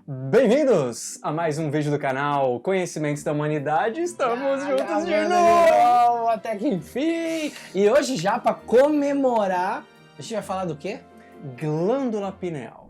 Bem-vindos a mais um vídeo do canal Conhecimentos da Humanidade. Estamos juntos de Galera, novo! até que enfim! E hoje já para comemorar, a gente vai falar do quê? Glândula pineal.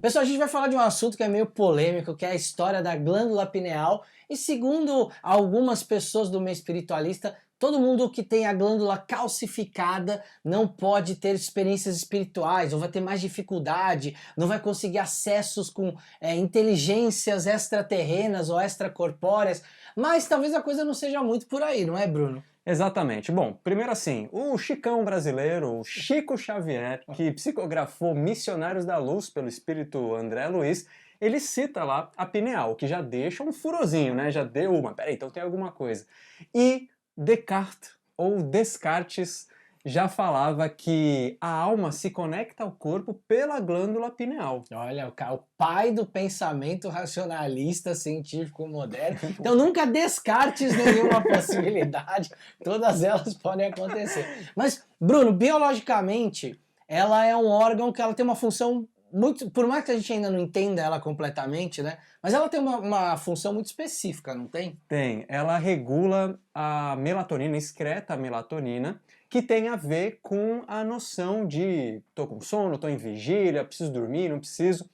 Pessoal, a gente vai falar de um assunto que é meio polêmico, que é a história da glândula pineal. E segundo algumas pessoas do meio espiritualista, todo mundo que tem a glândula calcificada não pode ter experiências espirituais, ou vai ter mais dificuldade, não vai conseguir acessos com inteligências extraterrenas ou extracorpóreas. Mas talvez a coisa não seja muito por aí, não é, Bruno? Exatamente. Bom, primeiro assim, o Chicão brasileiro, o Chico Xavier, que psicografou Missionários da Luz pelo espírito André Luiz, ele cita lá a pineal, que já deixa um furozinho, né? Já deu uma, peraí, então tem alguma coisa. E Descartes, ou Descartes, já falava que a alma se conecta ao corpo pela glândula pineal. Olha, o pai do pensamento racionalista científico moderno. Então nunca descartes nenhuma possibilidade, todas elas podem acontecer. Mas, Bruno, biologicamente, ela é um órgão que ela tem uma função muito, por mais que a gente ainda não entenda ela completamente, né? Mas ela tem uma função muito específica, não tem? Tem, ela regula a melatonina, excreta a melatonina, que tem a ver com a noção de tô com sono, tô em vigília, preciso dormir, não preciso,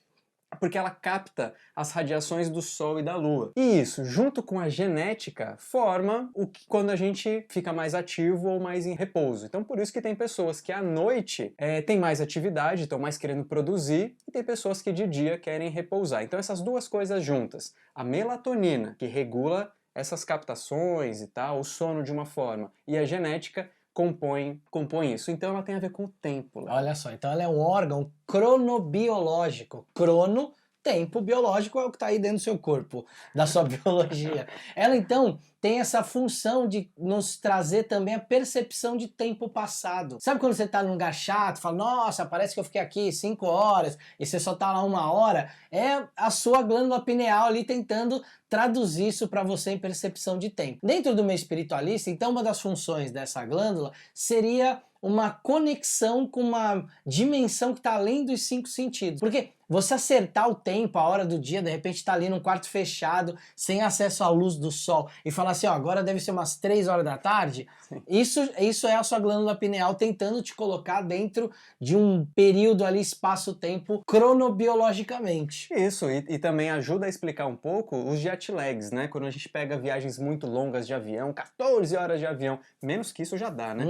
porque ela capta as radiações do Sol e da Lua. E isso, junto com a genética, forma o que quando a gente fica mais ativo ou mais em repouso. Então por isso que tem pessoas que à noite têm mais atividade, estão mais querendo produzir, e tem pessoas que de dia querem repousar. Então essas duas coisas juntas, a melatonina, que regula essas captações e tal, o sono de uma forma, e a genética compõe isso. Então ela tem a ver com o tempo. Léo. Olha só, então ela é um órgão cronobiológico. Crono, tempo, biológico é o que está aí dentro do seu corpo, da sua biologia. Ela então tem essa função de nos trazer também a percepção de tempo passado. Sabe quando você está num lugar chato, fala, nossa, parece que eu fiquei aqui 5 horas e você só está lá 1 hora? É a sua glândula pineal ali tentando traduzir isso para você em percepção de tempo. Dentro do meio espiritualista, então, uma das funções dessa glândula seria uma conexão com uma dimensão que está além dos 5 sentidos. Porque você acertar o tempo, a hora do dia, de repente está ali num quarto fechado, sem acesso à luz do sol, e falar assim, ó, agora deve ser umas 3 horas da tarde, isso é a sua glândula pineal tentando te colocar dentro de um período ali, espaço-tempo, cronobiologicamente. Isso, e também ajuda a explicar um pouco os jet lags, né? Quando a gente pega viagens muito longas de avião, 14 horas de avião, menos que isso já dá, né?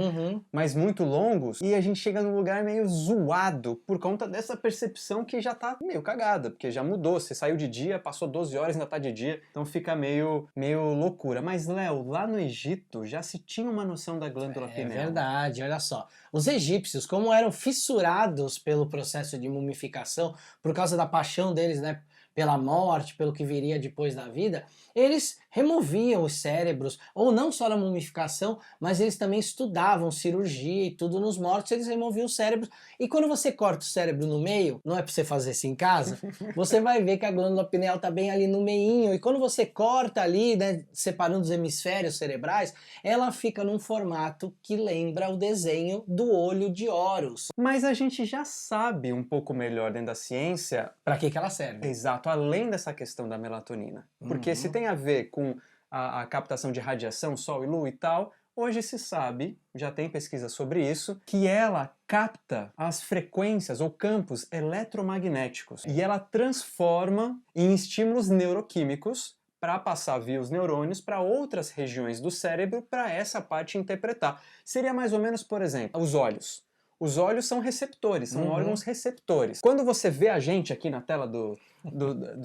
Mas muito longos, e a gente chega num lugar meio zoado por conta dessa percepção que já tá meio cagada, porque já mudou, você saiu de dia, passou 12 horas, ainda tá de dia, então fica meio loucura. Mas, Léo, lá no Egito já se tinha uma noção da glândula pineal. É verdade, olha só. Os egípcios, como eram fissurados pelo processo de mumificação, por causa da paixão deles, né, pela morte, pelo que viria depois da vida, eles removiam os cérebros, ou não só na mumificação, mas eles também estudavam cirurgia e tudo nos mortos, eles removiam os cérebros. E quando você corta o cérebro no meio, não é para você fazer isso em casa, você vai ver que a glândula pineal tá bem ali no meinho, e quando você corta ali, né, separando os hemisférios cerebrais, ela fica num formato que lembra o desenho do olho de Horus. Mas a gente já sabe um pouco melhor dentro da ciência para que ela serve. Exato, além dessa questão da melatonina. Porque se tem a ver com a captação de radiação, sol e lua e tal, hoje se sabe, já tem pesquisa sobre isso, que ela capta as frequências ou campos eletromagnéticos e ela transforma em estímulos neuroquímicos para passar via os neurônios para outras regiões do cérebro para essa parte interpretar. Seria mais ou menos, por exemplo, os olhos. Os olhos são receptores, são órgãos receptores. Quando você vê a gente aqui na tela do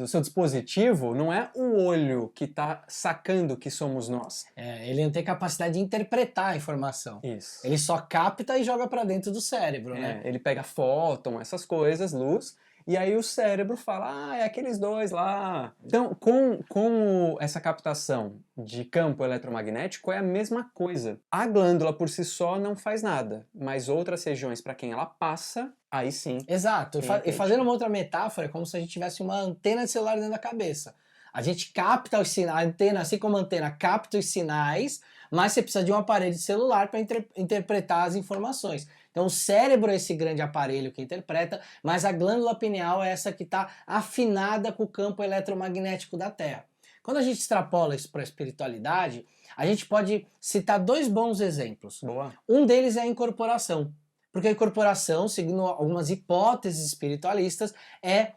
seu dispositivo, não é o olho que está sacando que somos nós. Ele não tem capacidade de interpretar a informação. Isso. Ele só capta e joga para dentro do cérebro, né? Ele pega fóton, essas coisas, luz, e aí o cérebro fala, é aqueles dois lá. Então, com essa captação de campo eletromagnético é a mesma coisa. A glândula por si só não faz nada, mas outras regiões para quem ela passa, aí sim. Exato. E fazendo uma outra metáfora, é como se a gente tivesse uma antena de celular dentro da cabeça. A gente capta os sinais, a antena, assim como a antena capta os sinais, mas você precisa de um aparelho celular para interpretar as informações. Então o cérebro é esse grande aparelho que interpreta, mas a glândula pineal é essa que está afinada com o campo eletromagnético da Terra. Quando a gente extrapola isso para a espiritualidade, a gente pode citar dois bons exemplos. Boa. Um deles é a incorporação, porque a incorporação, segundo algumas hipóteses espiritualistas, é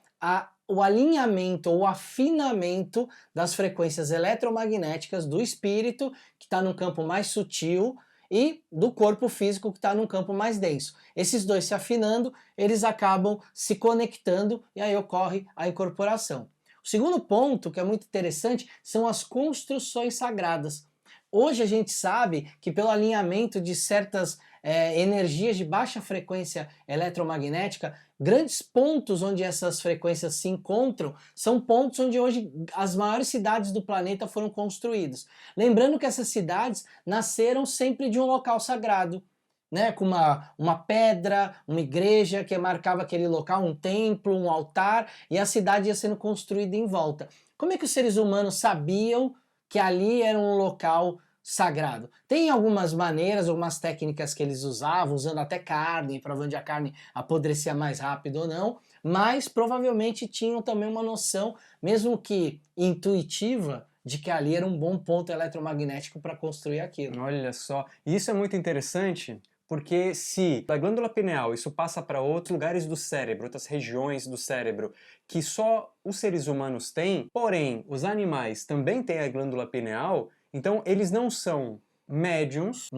o alinhamento ou afinamento das frequências eletromagnéticas do espírito, que está num campo mais sutil, e do corpo físico, que está num campo mais denso. Esses dois se afinando, eles acabam se conectando e aí ocorre a incorporação. O segundo ponto, que é muito interessante, são as construções sagradas. Hoje a gente sabe que pelo alinhamento de certas energias de baixa frequência eletromagnética, grandes pontos onde essas frequências se encontram são pontos onde hoje as maiores cidades do planeta foram construídas. Lembrando que essas cidades nasceram sempre de um local sagrado, né, com uma pedra, uma igreja que marcava aquele local, um templo, um altar, e a cidade ia sendo construída em volta. Como é que os seres humanos sabiam que ali era um local sagrado? Tem algumas maneiras, algumas técnicas que eles usavam, usando até carne, para onde a carne apodrecia mais rápido ou não, mas provavelmente tinham também uma noção, mesmo que intuitiva, de que ali era um bom ponto eletromagnético para construir aquilo. Olha só, e isso é muito interessante, porque se da glândula pineal isso passa para outros lugares do cérebro, outras regiões do cérebro, que só os seres humanos têm, porém os animais também têm a glândula pineal, então eles não são médiums,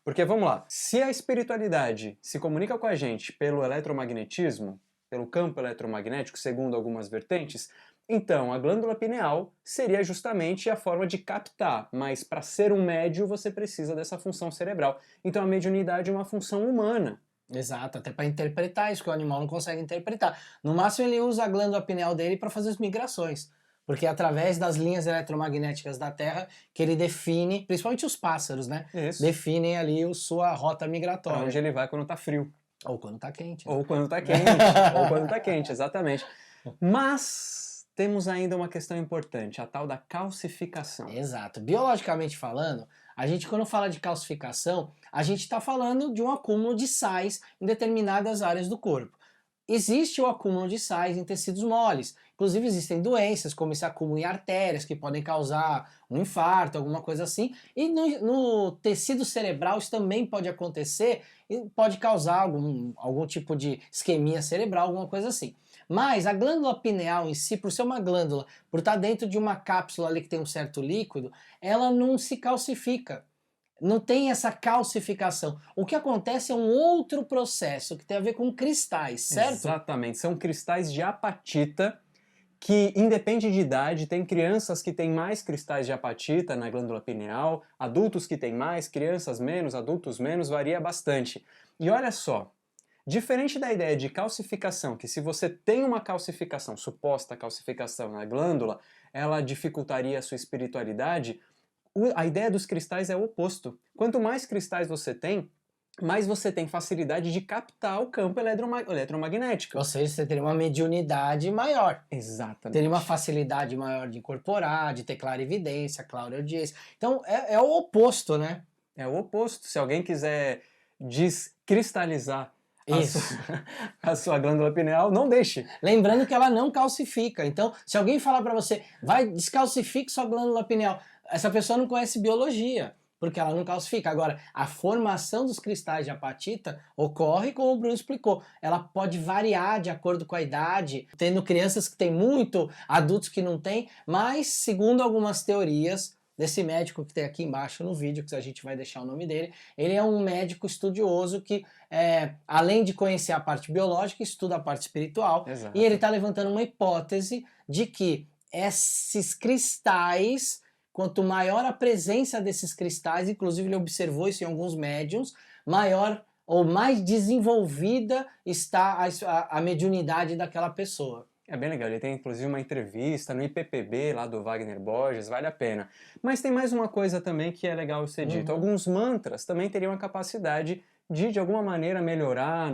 porque vamos lá, se a espiritualidade se comunica com a gente pelo eletromagnetismo, pelo campo eletromagnético, segundo algumas vertentes, então a glândula pineal seria justamente a forma de captar, mas para ser um médium você precisa dessa função cerebral. Então a mediunidade é uma função humana. Exato, até para interpretar isso, que o animal não consegue interpretar. No máximo ele usa a glândula pineal dele para fazer as migrações, porque é através das linhas eletromagnéticas da Terra que ele define, principalmente os pássaros, né? Isso. Definem ali a sua rota migratória. Para onde ele vai quando está frio. Ou quando está quente. Né? Ou quando está quente. Ou quando está quente, exatamente. Mas temos ainda uma questão importante, a tal da calcificação. Exato. Biologicamente falando, a gente quando fala de calcificação, a gente está falando de um acúmulo de sais em determinadas áreas do corpo. Existe o acúmulo de sais em tecidos moles. Inclusive existem doenças como esse acúmulo em artérias que podem causar um infarto, alguma coisa assim. E no tecido cerebral isso também pode acontecer e pode causar algum tipo de isquemia cerebral, alguma coisa assim. Mas a glândula pineal em si, por ser uma glândula, por estar dentro de uma cápsula ali que tem um certo líquido, ela não se calcifica. Não tem essa calcificação. O que acontece é um outro processo que tem a ver com cristais, certo? Exatamente, são cristais de apatita que independe de idade, tem crianças que têm mais cristais de apatita na glândula pineal, adultos que têm mais, crianças menos, adultos menos, varia bastante. E olha só, diferente da ideia de calcificação, que se você tem uma calcificação, suposta calcificação na glândula, ela dificultaria a sua espiritualidade, a ideia dos cristais é o oposto. Quanto mais cristais você tem, mais você tem facilidade de captar o campo eletromagnético. Ou seja, você teria uma mediunidade maior. Exatamente. Teria uma facilidade maior de incorporar, de ter clarividência, clareaudiência. Então é o oposto, né? É o oposto. Se alguém quiser descristalizar a sua glândula pineal, não deixe. Lembrando que ela não calcifica. Então, se alguém falar para você, vai, descalcifique sua glândula pineal, essa pessoa não conhece biologia, porque ela não calcifica. Agora, a formação dos cristais de apatita ocorre como o Bruno explicou. Ela pode variar de acordo com a idade, tendo crianças que têm muito, adultos que não têm, mas segundo algumas teorias desse médico que tem aqui embaixo no vídeo, que a gente vai deixar o nome dele, ele é um médico estudioso que, além de conhecer a parte biológica, estuda a parte espiritual. Exato. E ele está levantando uma hipótese de que esses cristais, quanto maior a presença desses cristais, inclusive ele observou isso em alguns médiums, maior ou mais desenvolvida está a mediunidade daquela pessoa. É bem legal, ele tem inclusive uma entrevista no IPPB lá do Wagner Borges, vale a pena. Mas tem mais uma coisa também que é legal ser dito. Alguns mantras também teriam a capacidade de alguma maneira, melhorar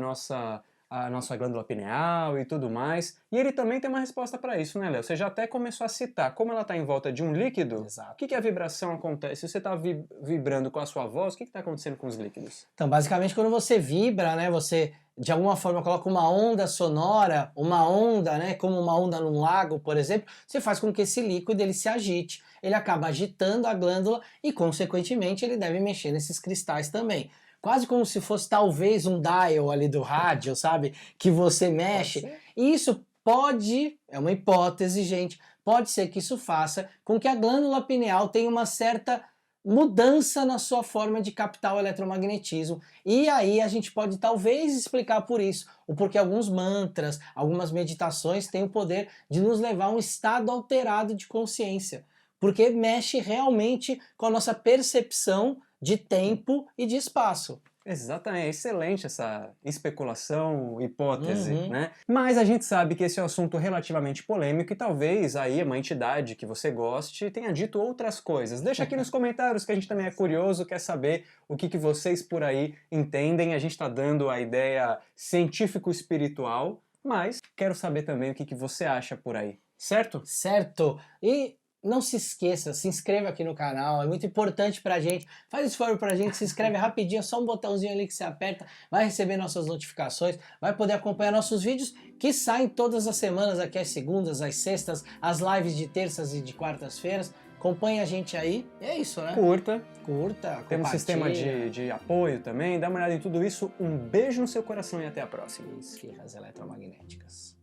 a nossa glândula pineal e tudo mais. E ele também tem uma resposta para isso, né, Léo? Você já até começou a citar. Como ela está em volta de um líquido, Exato. o que que a vibração acontece? Se você está vibrando com a sua voz, o que está acontecendo com os líquidos? Então, basicamente, quando você vibra, né, você de alguma forma coloca uma onda sonora, uma onda, né, como uma onda num lago, por exemplo, você faz com que esse líquido ele se agite, ele acaba agitando a glândula e, consequentemente, ele deve mexer nesses cristais também. Quase como se fosse talvez um dial ali do rádio, sabe? Que você mexe. E isso pode, é uma hipótese, gente, pode ser que isso faça com que a glândula pineal tenha uma certa mudança na sua forma de captar o eletromagnetismo. E aí a gente pode talvez explicar por isso, o porquê alguns mantras, algumas meditações têm o poder de nos levar a um estado alterado de consciência, porque mexe realmente com a nossa percepção de tempo e de espaço. Exatamente, é excelente essa especulação, hipótese, Uhum. né? Mas a gente sabe que esse é um assunto relativamente polêmico e talvez aí uma entidade que você goste tenha dito outras coisas. Deixa aqui nos comentários que a gente também é curioso, quer saber o que vocês por aí entendem. A gente está dando a ideia científico-espiritual, mas quero saber também o que você acha por aí, certo? Certo. E não se esqueça, se inscreva aqui no canal, é muito importante pra gente. Faz esse favor pra gente, se inscreve rapidinho, é só um botãozinho ali que você aperta, vai receber nossas notificações, vai poder acompanhar nossos vídeos que saem todas as semanas, aqui às segundas, às sextas, as lives de terças e de quartas-feiras. Acompanhe a gente aí, e é isso, né? Curta. Curta, Temos sistema compartilha. de apoio também. Dá uma olhada em tudo isso. Um beijo no seu coração e até a próxima. Esfirras eletromagnéticas.